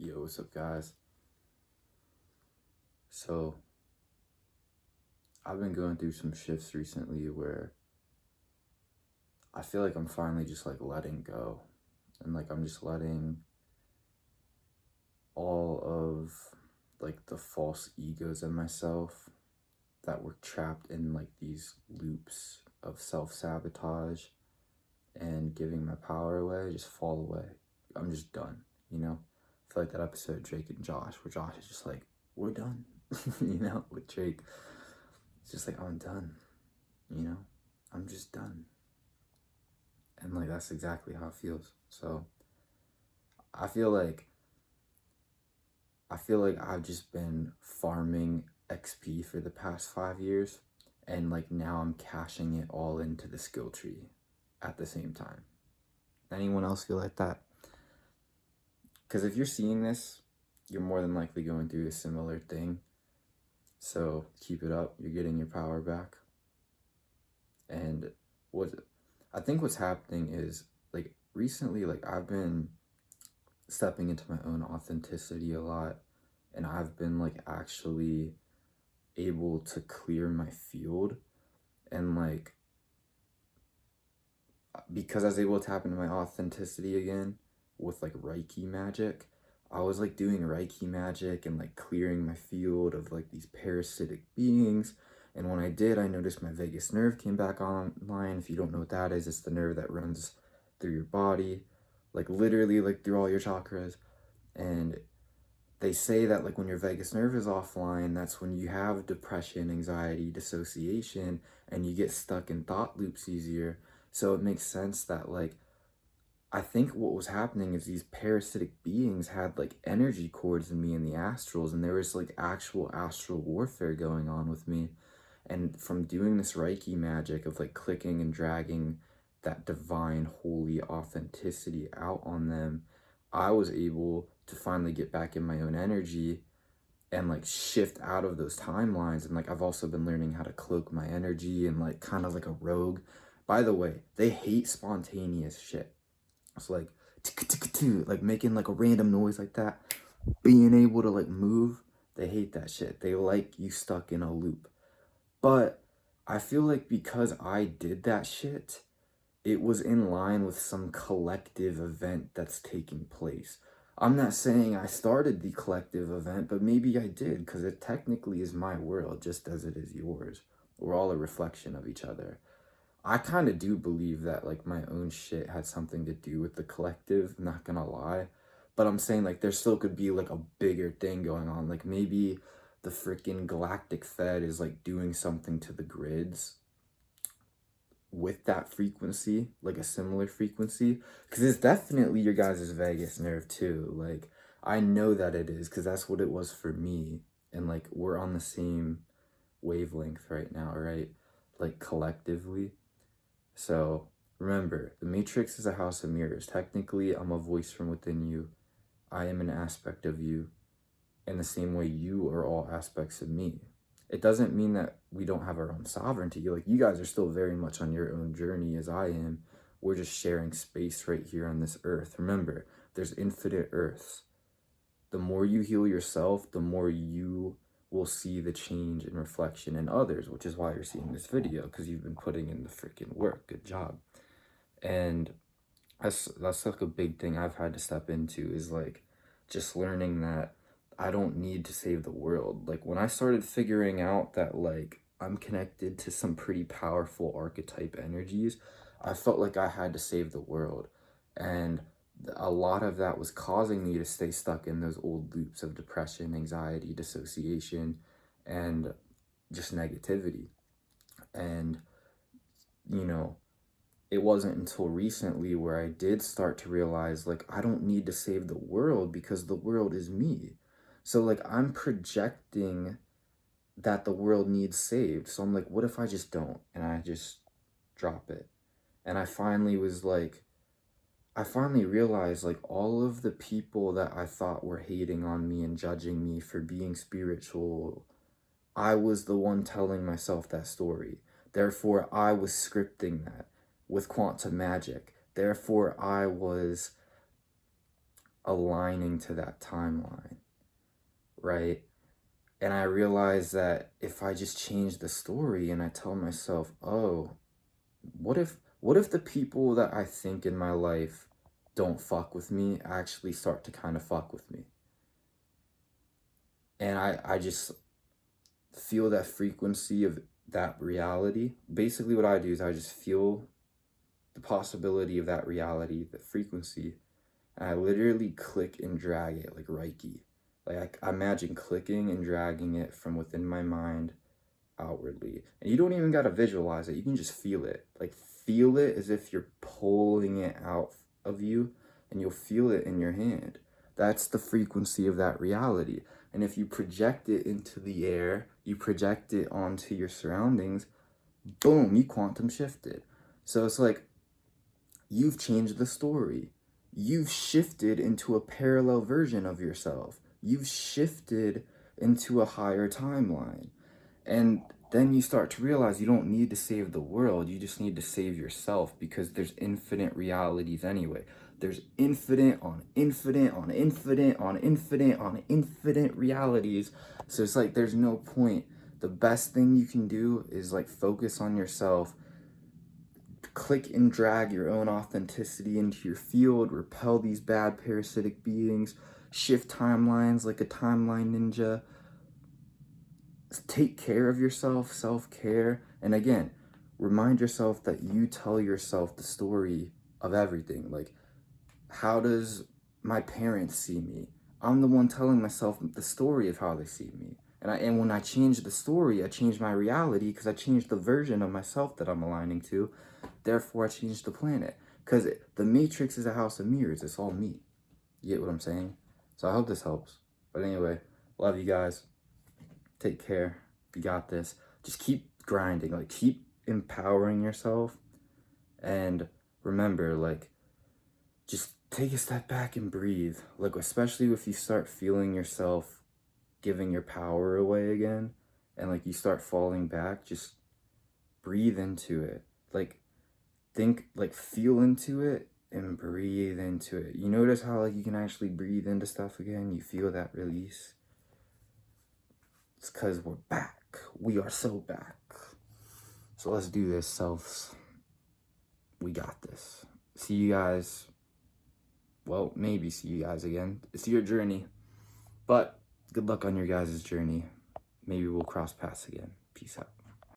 Yo, what's up, guys? So, I've been going through some shifts recently where I feel like I'm finally just like letting go. And like I'm just letting all of like the false egos in myself that were trapped in like these loops of self sabotage and giving my power away just fall away. I'm just done, you know? I feel like that episode of Drake and Josh, where Josh is just like, we're done, with Drake. It's just like, I'm done, I'm just done. And like, that's exactly how it feels. So I feel like, I've just been farming XP for the past 5 years. And like now I'm cashing it all into the skill tree at the same time. Anyone else feel like that? Because if you're seeing this, you're more than likely going through a similar thing. So keep it up. You're getting your power back. And I think what's happening is like recently, like I've been stepping into my own authenticity a lot, and I've been like actually able to clear my field. And like because I was able to tap into my authenticity again with like Reiki magic, I was like doing Reiki magic and like clearing my field of like these parasitic beings. And when I did, I noticed my vagus nerve came back online. If you don't know what that is, it's the nerve that runs through your body, like literally like through all your chakras. And they say that like when your vagus nerve is offline, that's when you have depression, anxiety, dissociation, and you get stuck in thought loops easier. So it makes sense that like I think what was happening is these parasitic beings had like energy cords in me in the astrals, and there was like actual astral warfare going on with me. And from doing this Reiki magic of like clicking and dragging that divine, holy authenticity out on them, I was able to finally get back in my own energy and like shift out of those timelines. And like I've also been learning how to cloak my energy and like kind of like a rogue. By the way, they hate spontaneous shit. It's like like making like a random noise like that, being able to like move. They hate that shit. They like you stuck in a loop. But I feel like because I did that shit, it was in line with some collective event that's taking place. I'm not saying I started the collective event, but maybe I did, because it technically is my world just as it is yours. We're all a reflection of each other. I kind of do believe that like my own shit had something to do with the collective, not gonna lie. But I'm saying like there still could be like a bigger thing going on. Like maybe the freaking galactic Fed is like doing something to the grids with that frequency, like a similar frequency. Because it's definitely your guys' vagus nerve too. Like I know that it is, because that's what it was for me. And like we're on the same wavelength right now, right? Like collectively. So remember, the Matrix is a house of mirrors. Technically, I'm a voice from within you. I am an aspect of you in the same way you are all aspects of me. It doesn't mean that we don't have our own sovereignty. Like, you guys are still very much on your own journey as I am. We're just sharing space right here on this earth. Remember, there's infinite earths. The more you heal yourself, the more you will see the change and reflection in others, which is why you're seeing this video, because you've been putting in the freaking work. Good job. And that's like a big thing I've had to step into, is like just learning that I don't need to save the world. Like when I started figuring out that like I'm connected to some pretty powerful archetype energies, I felt like I had to save the world. And a lot of that was causing me to stay stuck in those old loops of depression, anxiety, dissociation, and just negativity. And, you know, it wasn't until recently where I did start to realize, like, I don't need to save the world because the world is me. So, like, I'm projecting that the world needs saved. So I'm like, what if I just don't? And I just drop it. And I finally realized, like, all of the people that I thought were hating on me and judging me for being spiritual, I was the one telling myself that story. Therefore, I was scripting that with quantum magic. Therefore, I was aligning to that timeline, right? And I realized that if I just change the story and I tell myself, oh, what if the people that I think in my life don't fuck with me actually start to kind of fuck with me? And I just feel that frequency of that reality. Basically what I do is I just feel the possibility of that reality, the frequency, and I literally click and drag it like Reiki. Like I imagine clicking and dragging it from within my mind outwardly. And you don't even got to visualize it. You can just feel it. Like feel it as if you're pulling it out of you, and you'll feel it in your hand. That's the frequency of that reality. And if you project it into the air, you project it onto your surroundings, boom, you quantum shifted. So it's like you've changed the story. You've shifted into a parallel version of yourself. You've shifted into a higher timeline. And then you start to realize you don't need to save the world. You just need to save yourself, because there's infinite realities anyway. There's infinite on infinite on infinite on infinite on infinite realities. So it's like there's no point. The best thing you can do is like focus on yourself, click and drag your own authenticity into your field, repel these bad parasitic beings, shift timelines like a timeline ninja, take care of yourself, self-care. And again, remind yourself that you tell yourself the story of everything. Like, how does my parents see me? I'm the one telling myself the story of how they see me. And when I change the story, I change my reality, because I change the version of myself that I'm aligning to. Therefore, I change the planet. Because the Matrix is a house of mirrors. It's all me. You get what I'm saying? So I hope this helps. But anyway, love you guys. Take care. You got this. Just keep grinding. Like, keep empowering yourself. And remember, like, just take a step back and breathe. Like, especially if you start feeling yourself giving your power away again, and like you start falling back, just breathe into it. Like, think, like, feel into it and breathe into it. You notice how like you can actually breathe into stuff again? You feel that release? It's because we're back. We are so back. So let's do this, selves. We got this. See you guys. Well, maybe see you guys again. It's your journey. But good luck on your guys' journey. Maybe we'll cross paths again. Peace out.